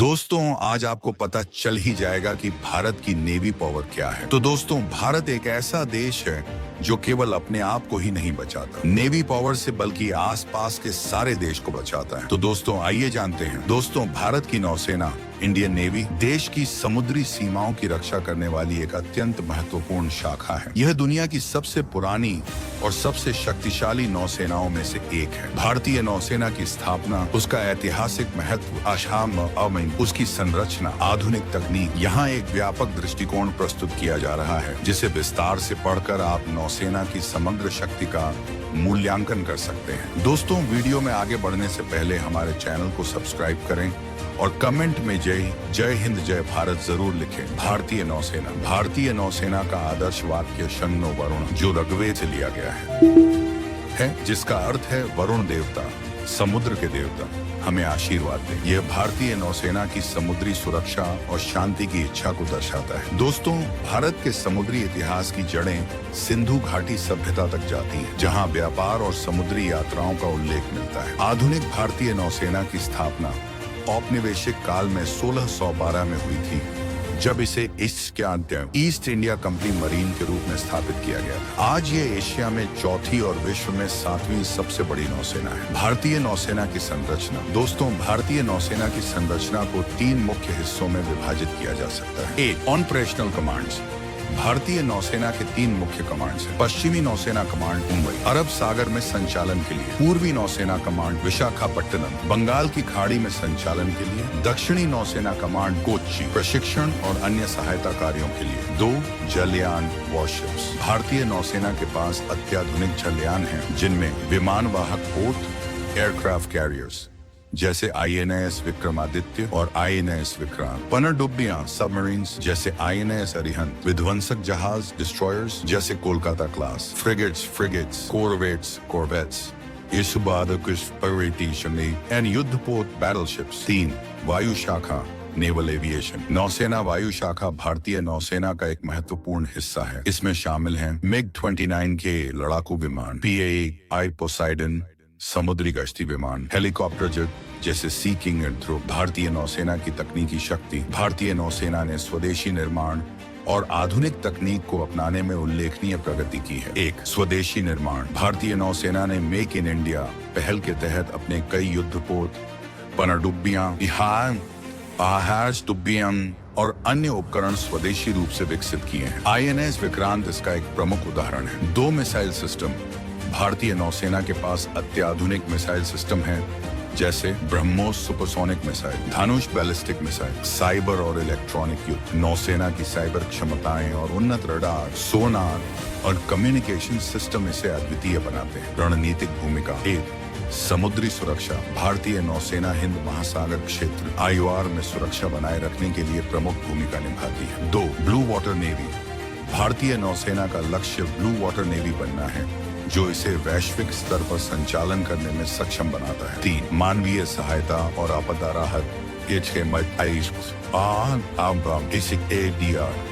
दोस्तों, आज आपको पता चल ही जाएगा कि भारत की नेवी पावर क्या है। तो दोस्तों, भारत एक ऐसा देश है जो केवल अपने आप को ही नहीं बचाता नेवी पावर से, बल्कि आसपास के सारे देश को बचाता है। तो दोस्तों, आइए जानते हैं। दोस्तों, भारत की नौसेना इंडियन नेवी देश की समुद्री सीमाओं की रक्षा करने वाली एक अत्यंत महत्वपूर्ण शाखा है। यह दुनिया की सबसे पुरानी और सबसे शक्तिशाली नौसेनाओं में से एक है। भारतीय नौसेना की स्थापना, उसका ऐतिहासिक महत्व, उसकी संरचना, आधुनिक तकनीक, यहाँ एक व्यापक दृष्टिकोण प्रस्तुत किया जा रहा है, जिसे विस्तार से पढ़कर आप नौसेना की समग्र शक्ति का मूल्यांकन कर सकते हैं। दोस्तों, वीडियो में आगे बढ़ने से पहले हमारे चैनल को सब्सक्राइब करें और कमेंट में जय हिंद जय भारत जरूर लिखें। भारतीय नौसेना का आदर्श वाक्य शन्नो वरुण, जो ऋग्वेद से लिया गया है, जिसका अर्थ है वरुण देवता, समुद्र के देवता, हमें आशीर्वाद दें। यह भारतीय नौसेना की समुद्री सुरक्षा और शांति की इच्छा को दर्शाता है। दोस्तों, भारत के समुद्री इतिहास की जड़ें सिंधु घाटी सभ्यता तक जाती हैं, जहां व्यापार और समुद्री यात्राओं का उल्लेख मिलता है। आधुनिक भारतीय नौसेना की स्थापना औपनिवेशिक काल में 1612 में हुई थी, जब इसे ईस्ट इंडिया कंपनी मरीन के रूप में स्थापित किया गया था। आज ये एशिया में चौथी और विश्व में 7वीं सबसे बड़ी नौसेना है। भारतीय नौसेना की संरचना। दोस्तों, भारतीय नौसेना की संरचना को 3 मुख्य हिस्सों में विभाजित किया जा सकता है। एक, ऑपरेशनल कमांड्स। भारतीय नौसेना के 3 मुख्य कमांड्स हैं। पश्चिमी नौसेना कमांड मुंबई, अरब सागर में संचालन के लिए। पूर्वी नौसेना कमांड विशाखापट्टनम, बंगाल की खाड़ी में संचालन के लिए। दक्षिणी नौसेना कमांड कोच्चि, प्रशिक्षण और अन्य सहायता कार्यों के लिए। 2, जलयान वॉरशिप्स। भारतीय नौसेना के पास अत्याधुनिक जलयान हैं, जिनमें विमान वाहक पोत, एयरक्राफ्ट कैरियर्स जैसे INS विक्रमादित्य और INS विक्रांत, पनडुब्बियां सबमरीन्स जैसे INS अरिहंत, विध्वंसक जहाज डिस्ट्रॉयर्स जैसे कोलकाता क्लास, फ्रिगेट्स, कॉरवेट्स, एंड युद्धपोत बैटलशिप्स। 3, वायु शाखा नेवल एविएशन। नौसेना वायु शाखा भारतीय नौसेना का एक महत्वपूर्ण हिस्सा है। इसमें शामिल हैं MiG-29 के लड़ाकू विमान, PA-I पोसाइडन समुद्री गश्ती विमान, हेलीकॉप्टर जेट जैसे सी किंग एंड थ्रो। भारतीय नौसेना की तकनीकी शक्ति। भारतीय नौसेना ने स्वदेशी निर्माण और आधुनिक तकनीक को अपनाने में उल्लेखनीय प्रगति की है। 1, स्वदेशी निर्माण। भारतीय नौसेना ने मेक इन इंडिया पहल के तहत अपने कई युद्धपोत, पनडुब्बियां, और अन्य उपकरण स्वदेशी रूप से विकसित किए हैं। INS विक्रांत इसका एक प्रमुख उदाहरण है। 2, मिसाइल सिस्टम। भारतीय नौसेना के पास अत्याधुनिक मिसाइल सिस्टम हैं, जैसे ब्रह्मोस सुपरसोनिक मिसाइल, धनुष बैलिस्टिक मिसाइल, साइबर और इलेक्ट्रॉनिक युद्ध। नौसेना की साइबर क्षमताएं और उन्नत रडार, सोनार और कम्युनिकेशन सिस्टम इसे अद्वितीय बनाते हैं। रणनीतिक भूमिका। 1, समुद्री सुरक्षा। भारतीय नौसेना हिंद महासागर क्षेत्र IOR में सुरक्षा बनाए रखने के लिए प्रमुख भूमिका निभाती है। 2, ब्लू वाटर नेवी। भारतीय नौसेना का लक्ष्य ब्लू वाटर नेवी बनना है, जो इसे वैश्विक स्तर पर संचालन करने में सक्षम बनाता है। 3, मानवीय सहायता और आपदा राहत।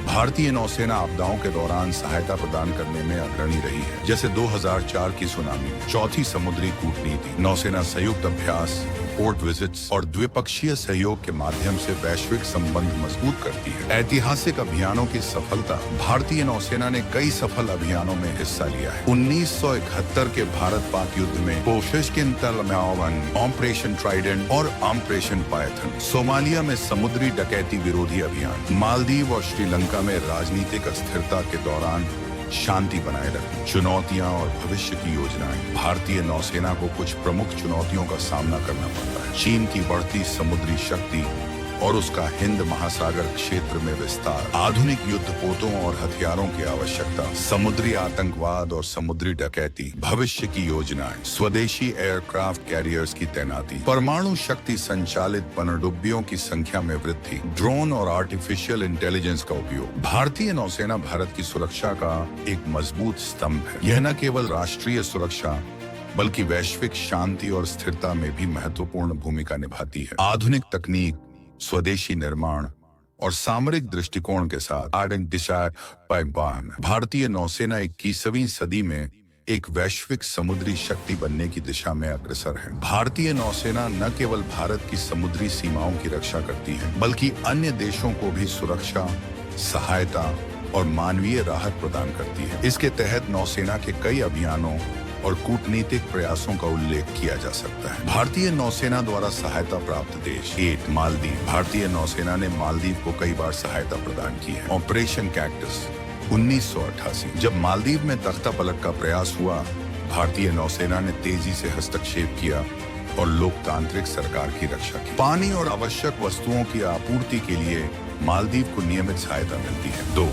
भारतीय नौसेना आपदाओं के दौरान सहायता प्रदान करने में अग्रणी रही है, जैसे 2004 की सुनामी। 4, समुद्री कूटनीति। नौसेना संयुक्त अभ्यास, पोर्ट विजिट्स और द्विपक्षीय सहयोग के माध्यम से वैश्विक संबंध मजबूत करती है। ऐतिहासिक अभियानों की सफलता। भारतीय नौसेना ने कई सफल अभियानों में हिस्सा लिया है। 1971 के भारत पाक युद्ध में ऑपरेशन ट्राइडेंट और ऑपरेशन पायथन। सोमालिया में समुद्री डकैती विरोधी अभियान। मालदीव और श्रीलंका में राजनीतिक अस्थिरता के दौरान शांति बनाए रखना। चुनौतियां और भविष्य की योजनाएं। भारतीय नौसेना को कुछ प्रमुख चुनौतियों का सामना करना पड़ता है। चीन की बढ़ती समुद्री शक्ति और उसका हिंद महासागर क्षेत्र में विस्तार, आधुनिक युद्धपोतों और हथियारों की आवश्यकता, समुद्री आतंकवाद और समुद्री डकैती, भविष्य की योजनाएं, स्वदेशी एयरक्राफ्ट कैरियर्स की तैनाती, परमाणु शक्ति संचालित पनडुब्बियों की संख्या में वृद्धि, ड्रोन और आर्टिफिशियल इंटेलिजेंस का उपयोग। भारतीय नौसेना भारत की सुरक्षा का एक मजबूत स्तंभ है। यह न केवल राष्ट्रीय सुरक्षा बल्कि वैश्विक शांति और स्थिरता में भी महत्वपूर्ण भूमिका निभाती है। आधुनिक तकनीक, स्वदेशी निर्माण और सामरिक दृष्टिकोण के साथ भारतीय नौसेना 21वीं सदी में एक वैश्विक समुद्री शक्ति बनने की दिशा में अग्रसर है। भारतीय नौसेना न केवल भारत की समुद्री सीमाओं की रक्षा करती है, बल्कि अन्य देशों को भी सुरक्षा, सहायता और मानवीय राहत प्रदान करती है। इसके तहत नौसेना के कई अभियानों और कूटनीतिक प्रयासों का उल्लेख किया जा सकता है। भारतीय नौसेना द्वारा सहायता प्राप्त देश 8 मालदीव। भारतीय नौसेना ने मालदीव को कई बार सहायता प्रदान की है। Operation cactus 1988। जब मालदीव में तख्ता पलट का प्रयास हुआ, भारतीय नौसेना ने तेजी से हस्तक्षेप किया और लोकतांत्रिक सरकार की रक्षा की। पानी और आवश्यक वस्तुओं की आपूर्ति के लिए मालदीव को नियमित सहायता मिलती है। 2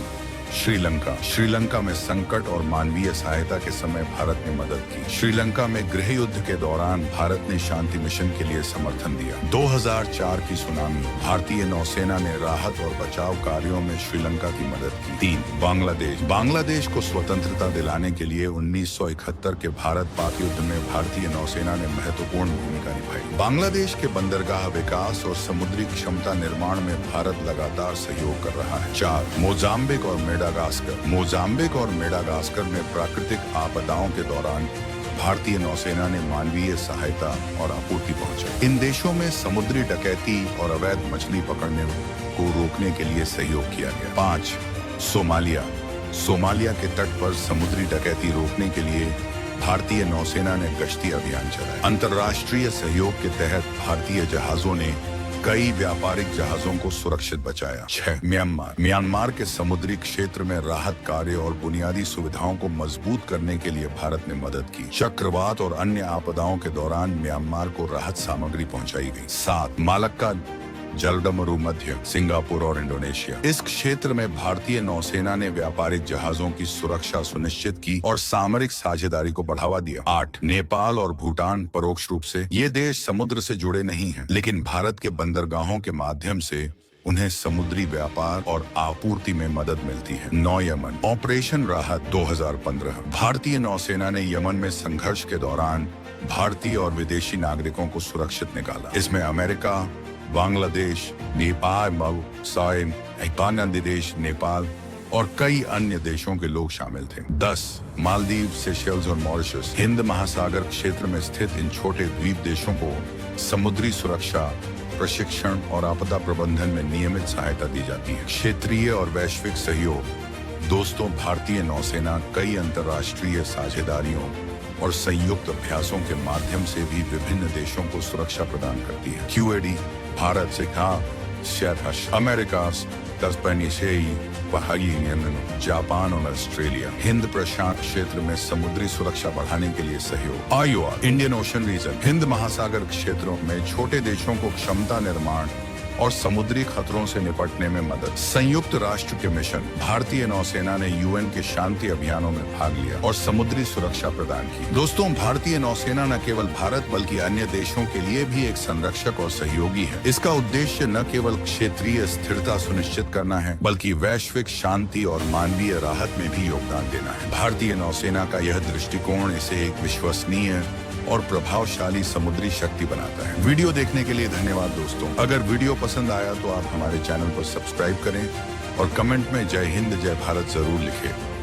श्रीलंका। श्रीलंका में संकट और मानवीय सहायता के समय भारत ने मदद की। श्रीलंका में गृह युद्ध के दौरान भारत ने शांति मिशन के लिए समर्थन दिया। 2004 की सुनामी। भारतीय नौसेना ने राहत और बचाव कार्यों में श्रीलंका की मदद की। 3 बांग्लादेश। बांग्लादेश को स्वतंत्रता दिलाने के लिए 1971 के भारत पाक युद्ध में भारतीय नौसेना ने महत्वपूर्ण भूमिका निभाई। बांग्लादेश के बंदरगाह विकास और समुद्री क्षमता निर्माण में भारत लगातार सहयोग कर रहा है। 4 मोजाम्बिक और मोजाम्बिक और मेडागास्कर में प्राकृतिक आपदाओं के दौरान भारतीय नौसेना ने मानवीय सहायता और आपूर्ति पहुंचाई। इन देशों में समुद्री डकैती और अवैध मछली पकड़ने को रोकने के लिए सहयोग किया गया। 5 सोमालिया। सोमालिया के तट पर समुद्री डकैती रोकने के लिए भारतीय नौसेना ने गश्ती अभियान चलाया। अंतर्राष्ट्रीय सहयोग के तहत भारतीय जहाजों ने कई व्यापारिक जहाजों को सुरक्षित बचाया। 6 म्यांमार। म्यांमार के समुद्री क्षेत्र में राहत कार्य और बुनियादी सुविधाओं को मजबूत करने के लिए भारत ने मदद की। चक्रवात और अन्य आपदाओं के दौरान म्यांमार को राहत सामग्री पहुंचाई गई। 7 मालक्का जलडमरू मध्य। सिंगापुर और इंडोनेशिया। इस क्षेत्र में भारतीय नौसेना ने व्यापारिक जहाजों की सुरक्षा सुनिश्चित की और सामरिक साझेदारी को बढ़ावा दिया। 8 नेपाल और भूटान। परोक्ष रूप से ये देश समुद्र से जुड़े नहीं हैं, लेकिन भारत के बंदरगाहों के माध्यम से उन्हें समुद्री व्यापार और आपूर्ति में मदद मिलती है। 9 यमन। ऑपरेशन राहत 2015। भारतीय नौसेना ने यमन में संघर्ष के दौरान भारतीय और विदेशी नागरिकों को सुरक्षित निकाला। इसमें अमेरिका, बांग्लादेश, नेपाल, बांग्लादेश, नेपाल और कई अन्य देशों के लोग शामिल थे। 10 मालदीव, सेशेल्स और मॉरिशस। हिंद महासागर क्षेत्र में स्थित इन छोटे द्वीप देशों को समुद्री सुरक्षा, प्रशिक्षण और आपदा प्रबंधन में नियमित सहायता दी जाती है। क्षेत्रीय और वैश्विक सहयोग। दोस्तों, भारतीय नौसेना कई अंतर्राष्ट्रीय साझेदारियों और संयुक्त अभ्यासों के माध्यम से भी विभिन्न देशों को सुरक्षा प्रदान करती है। QAD भारत से अमेरिका, जापान और ऑस्ट्रेलिया। हिंद प्रशांत क्षेत्र में समुद्री सुरक्षा बढ़ाने के लिए सहयोग। IOR Indian ocean region. Hind महासागर क्षेत्रों में छोटे देशों को क्षमता निर्माण और समुद्री खतरों से निपटने में मदद। संयुक्त राष्ट्र के मिशन। भारतीय नौसेना ने UN के शांति अभियानों में भाग लिया और समुद्री सुरक्षा प्रदान की। दोस्तों, भारतीय नौसेना न केवल भारत बल्कि अन्य देशों के लिए भी एक संरक्षक और सहयोगी है। इसका उद्देश्य न केवल क्षेत्रीय स्थिरता सुनिश्चित करना है, बल्कि वैश्विक शांति और मानवीय राहत में भी योगदान देना है। भारतीय नौसेना का यह दृष्टिकोण इसे एक विश्वसनीय और प्रभावशाली समुद्री शक्ति बनाता है। वीडियो देखने के लिए धन्यवाद दोस्तों। अगर वीडियो पसंद आया तो आप हमारे चैनल को सब्सक्राइब करें और कमेंट में जय हिंद जय भारत जरूर लिखें।